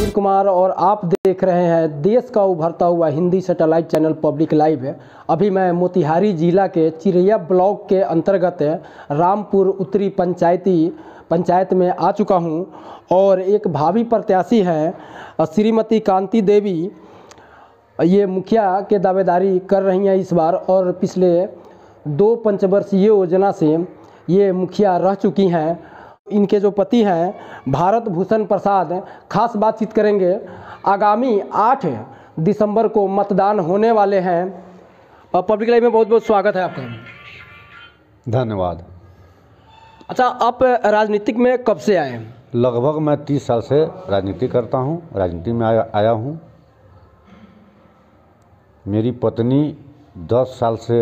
सुशील कुमार और आप देख रहे हैं देश का उभरता हुआ Hindi satellite channel public live है। अभी मैं मोतिहारी जिला के चिरैया ब्लॉक के अंतर्गत रामपुर उत्तरी पंचायत में आ चुका हूं और एक भावी प्रत्याशी हैं श्रीमती कांति देवी, ये मुखिया के दावेदारी कर रही हैं इस बार और पिछले 2 पंचवर्षीय योजना से ये मुखिया रह चुकी हैं। इनके जो पति हैं भारत भूषण प्रसाद खास बातचीत करेंगे। आगामी 8 दिसंबर को मतदान होने वाले हैं। पब्लिक लाइव में बहुत बहुत स्वागत है आपका। धन्यवाद। अच्छा, आप राजनीतिक में कब से आए? लगभग मैं 30 साल से राजनीति करता हूं, राजनीति में आया हूं। मेरी पत्नी 10 साल से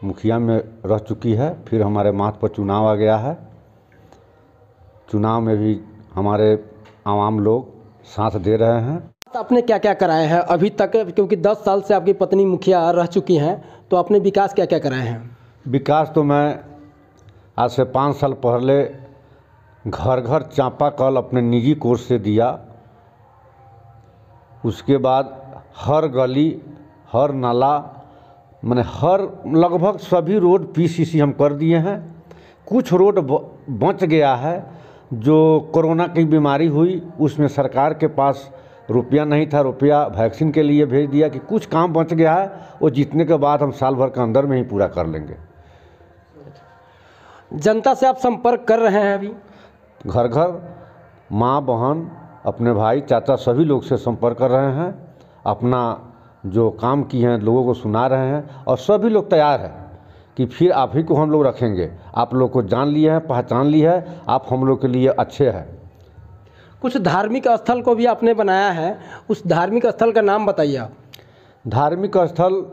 मुखिया में रह चुकी है। फिर हमारे माथ पर चुनाव आ गया है। चुनाव में भी हमारे आवाम लोग साथ दे रहे हैं। आपने क्या क्या कराए हैं अभी तक, क्योंकि 10 साल से आपकी पत्नी मुखिया रह चुकी हैं, तो आपने विकास क्या क्या कराए हैं? विकास तो मैं आज से 5 साल पहले घर घर चापाकल अपने निजी कोष से दिया। उसके बाद हर गली, हर नाला, मैंने हर लगभग सभी रोड पीसीसी हम कर दिए हैं। कुछ रोड बच गया है, जो कोरोना की बीमारी हुई उसमें सरकार के पास रुपया नहीं था, रुपया वैक्सीन के लिए भेज दिया कि कुछ काम बच गया है, वो जीतने के बाद हम साल भर के अंदर में ही पूरा कर लेंगे। जनता से आप संपर्क कर रहे हैं? अभी घर घर माँ बहन अपने भाई चाचा सभी लोग से संपर्क कर रहे हैं। अपना जो काम किए हैं लोगों को सुना रहे हैं और सभी लोग तैयार हैं कि फिर आप ही को हम लोग रखेंगे। आप लोग को जान लिए हैं, पहचान ली है, आप हम लोग के लिए अच्छे हैं। कुछ धार्मिक स्थल को भी आपने बनाया है, उस धार्मिक स्थल का नाम बताइए आप। धार्मिक स्थल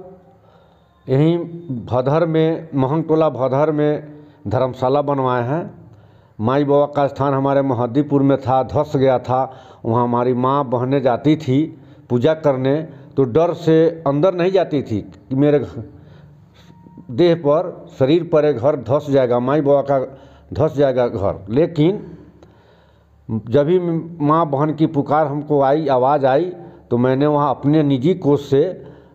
यहीं भदर में, महंगटोला भदर में धर्मशाला बनवाए हैं। माई बाबा का स्थान हमारे महद्दीपुर में था, धस गया था। वहाँ हमारी माँ बहनें जाती थी पूजा करने, तो डर से अंदर नहीं जाती थी कि मेरे देह पर, शरीर पर एक घर धस जाएगा, माई बाबा का धस जाएगा घर। लेकिन जब भी माँ बहन की पुकार हमको आई, आवाज़ आई, तो मैंने वहाँ अपने निजी कोष से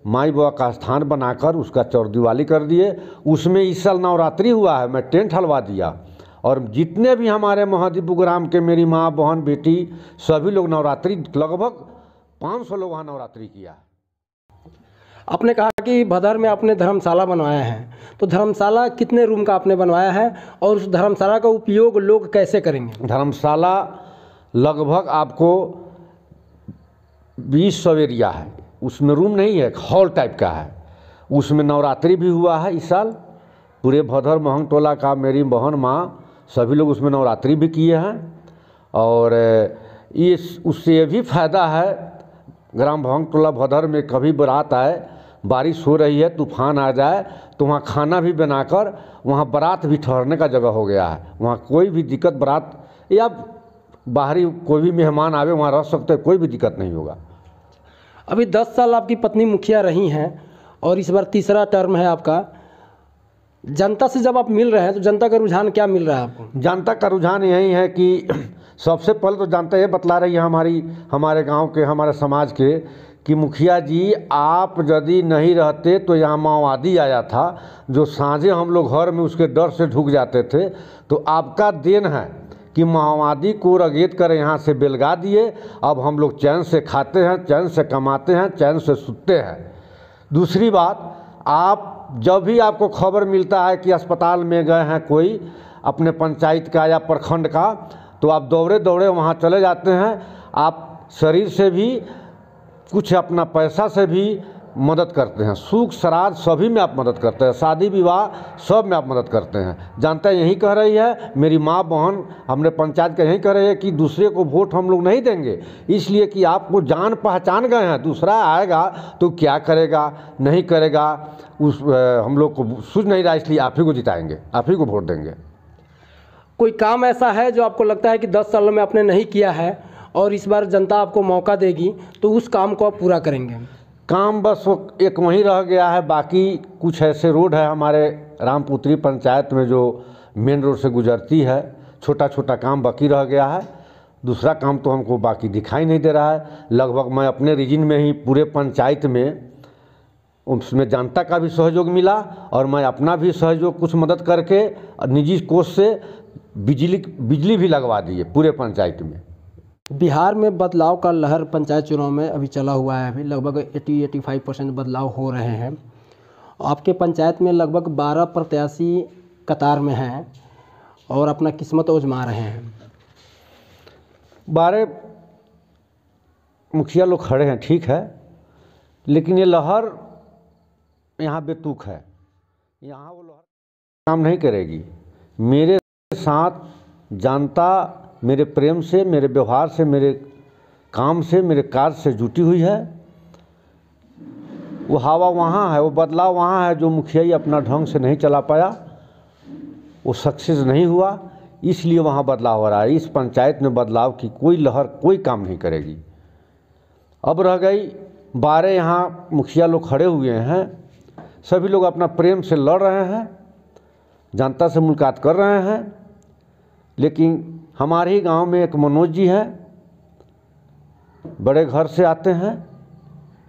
माई बाबा का स्थान बनाकर उसका चौरदीवाली कर दिए। उसमें इस साल नवरात्रि हुआ है, मैं टेंट हलवा दिया और जितने भी हमारे महदीपुर ग्राम के मेरी माँ बहन बेटी सभी लोग नवरात्रि, लगभग 500 लोग वहाँ नवरात्रि किया। आपने कहा कि भदर में आपने धर्मशाला बनवाया है, तो धर्मशाला कितने रूम का आपने बनवाया है और उस धर्मशाला का उपयोग लोग कैसे करेंगे? धर्मशाला लगभग आपको 20 एरिया है, उसमें रूम नहीं है, हॉल टाइप का है। उसमें नवरात्रि भी हुआ है इस साल। पूरे भदर महंगटोला का मेरी बहन माँ सभी लोग उसमें नवरात्रि भी किए हैं। और इस उससे ये भी फ़ायदा है, ग्राम महंगटोला भदर में कभी बारात आए, बारिश हो रही है, तूफान आ जाए, तो वहाँ खाना भी बनाकर वहाँ बारात भी ठहरने का जगह हो गया है। वहाँ कोई भी दिक्कत, बारात या बाहरी कोई भी मेहमान आवे वहाँ रह सकते, कोई भी दिक्कत नहीं होगा। अभी 10 साल आपकी पत्नी मुखिया रही हैं और इस बार तीसरा टर्म है आपका। जनता से जब आप मिल रहे हैं तो जनता का रुझान क्या मिल रहा है आपको? जनता का रुझान यही है कि सबसे पहले तो जनता ये बतला रही है हमारे गांव के, हमारे समाज के, कि मुखिया जी आप यदि नहीं रहते तो यहाँ माओवादी आया था, जो साँझे हम लोग घर में उसके डर से ढुक जाते थे। तो आपका देन है कि माओवादी को रगेत कर यहाँ से बेलगा दिए। अब हम लोग चैन से खाते हैं, चैन से कमाते हैं, चैन से सूते हैं। दूसरी बात, आप जब भी आपको खबर मिलता है कि अस्पताल में गए हैं कोई अपने पंचायत का या प्रखंड का, तो आप दौड़े दौड़े वहाँ चले जाते हैं। आप शरीर से भी कुछ, अपना पैसा से भी मदद करते हैं। सुख श्राद्ध सभी में आप मदद करते हैं, शादी विवाह सब में आप मदद करते हैं। जनता यही कह रही है, मेरी माँ बहन हमने पंचायत का यही कह रही है कि दूसरे को वोट हम लोग नहीं देंगे, इसलिए कि आपको जान पहचान गए हैं। दूसरा आएगा तो क्या करेगा नहीं करेगा उस हम लोग को सूझ नहीं रहा, इसलिए आप ही को जिताएंगे, आप ही को वोट देंगे। कोई काम ऐसा है जो आपको लगता है कि 10 सालों में आपने नहीं किया है और इस बार जनता आपको मौका देगी तो उस काम को आप पूरा करेंगे? काम बस वो एक वहीं रह गया है। बाकी कुछ ऐसे रोड है हमारे रामपुत्री पंचायत में जो मेन रोड से गुजरती है, छोटा छोटा काम बाकी रह गया है। दूसरा काम तो हमको बाकी दिखाई नहीं दे रहा है। लगभग मैं अपने रीजन में ही पूरे पंचायत में उसमें जनता का भी सहयोग मिला और मैं अपना भी सहयोग कुछ मदद करके निजी कोष से बिजली भी लगवा दिए पूरे पंचायत में। बिहार में बदलाव का लहर पंचायत चुनाव में अभी चला हुआ है। अभी लगभग 80-85% बदलाव हो रहे हैं। आपके पंचायत में लगभग 12 प्रत्याशी कतार में हैं और अपना किस्मत आजमा रहे हैं। 12 मुखिया लोग खड़े हैं, ठीक है, लेकिन ये लहर यहाँ बेतुक है। यहाँ वो लहर काम नहीं करेगी। मेरे साथ जनता मेरे प्रेम से, मेरे व्यवहार से, मेरे काम से, मेरे कार्य से जुटी हुई है। वो हवा वहाँ है, वो बदलाव वहाँ है जो मुखिया ही अपना ढंग से नहीं चला पाया, वो सक्सेस नहीं हुआ, इसलिए वहाँ बदलाव हो रहा है। इस पंचायत में बदलाव की कोई लहर कोई काम नहीं करेगी। अब रह गई 12 यहाँ मुखिया लोग खड़े हुए हैं, सभी लोग अपना प्रेम से लड़ रहे हैं, जनता से मुलाकात कर रहे हैं। लेकिन हमारे ही गांव में एक मनोज जी हैं, बड़े घर से आते हैं,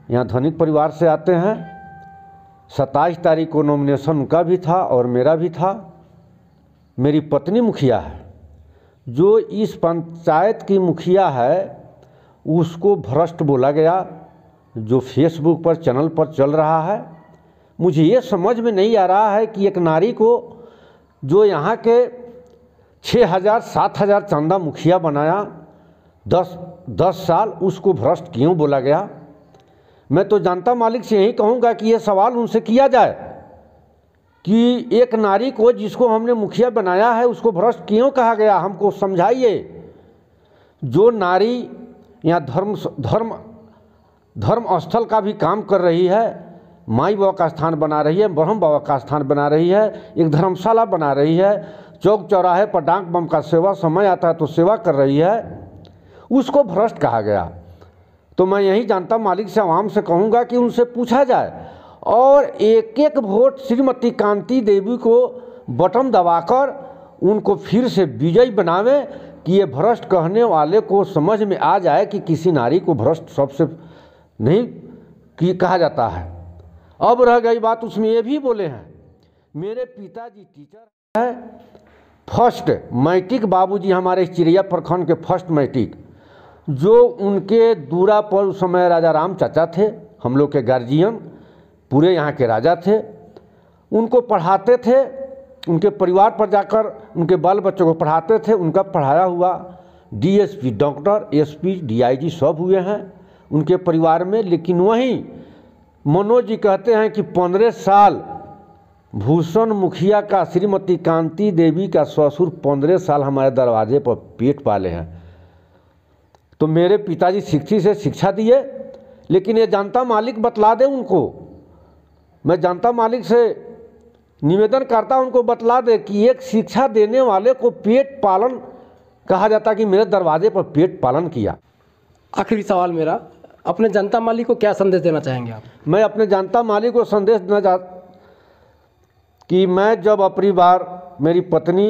यहाँ धनिक परिवार से आते हैं। 27 तारीख को नॉमिनेशन उनका भी था और मेरा भी था। मेरी पत्नी मुखिया है। जो इस पंचायत की मुखिया है उसको भ्रष्ट बोला गया, जो फेसबुक पर चैनल पर चल रहा है। मुझे ये समझ में नहीं आ रहा है कि एक नारी को जो यहाँ के 6,000-7,000 चंदा मुखिया बनाया 10 साल, उसको भ्रष्ट क्यों बोला गया। मैं तो जनता मालिक से यही कहूँगा कि ये सवाल उनसे किया जाए कि एक नारी को जिसको हमने मुखिया बनाया है उसको भ्रष्ट क्यों कहा गया, हमको समझाइए। जो नारी यहाँ धर्म स्थल का भी काम कर रही है, माई बाबा का स्थान बना रही है, ब्रह्म बाबा का स्थान बना रही है, एक धर्मशाला बना रही है, चौक चौराहे पर डाक बम का सेवा समय आता है तो सेवा कर रही है, उसको भ्रष्ट कहा गया। तो मैं यही जनता मालिक से आवाम से कहूँगा कि उनसे पूछा जाए और एक एक वोट श्रीमती कांति देवी को बटन दबाकर उनको फिर से विजयी बनावे कि ये भ्रष्ट कहने वाले को समझ में आ जाए कि किसी नारी को भ्रष्ट सबसे नहीं कि कहा जाता है। अब रह गई बात, उसमें ये भी बोले हैं मेरे पिताजी टीचर है, फर्स्ट मैट्रिक बाबूजी हमारे चिड़िया प्रखंड के फर्स्ट मैट्रिक, जो उनके दूरा पर उस समय राजा राम चाचा थे, हम लोग के गार्जियन पूरे यहाँ के राजा थे, उनको पढ़ाते थे, उनके परिवार पर जाकर उनके बाल बच्चों को पढ़ाते थे। उनका पढ़ाया हुआ डीएसपी, डॉक्टर, एसपी, डीआईजी सब हुए हैं उनके परिवार में। लेकिन वहीं मनोज जी कहते हैं कि 15 साल भूषण मुखिया का श्रीमती कांति देवी का ससुर 15 साल हमारे दरवाजे पर पेट पाले हैं। तो मेरे पिताजी शिक्षित से शिक्षा दिए, लेकिन ये जनता मालिक बतला दे उनको। मैं जनता मालिक से निवेदन करता हूं उनको बतला दे कि एक शिक्षा देने वाले को पेट पालन कहा जाता कि मेरे दरवाजे पर पेट पालन किया। आखिरी सवाल मेरा, अपने जनता मालिक को क्या संदेश देना चाहेंगे आप? मैं अपने जनता मालिक को संदेश देना चाहता कि मैं जब अपनी बार मेरी पत्नी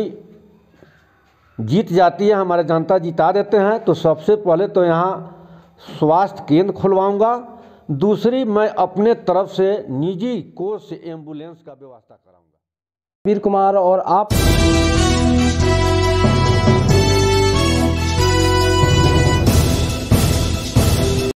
जीत जाती है, हमारे जनता जिता देते हैं, तो सबसे पहले तो यहाँ स्वास्थ्य केंद्र खुलवाऊंगा। दूसरी, मैं अपने तरफ से निजी कोष से एम्बुलेंस का व्यवस्था कराऊंगा। वीर कुमार और आप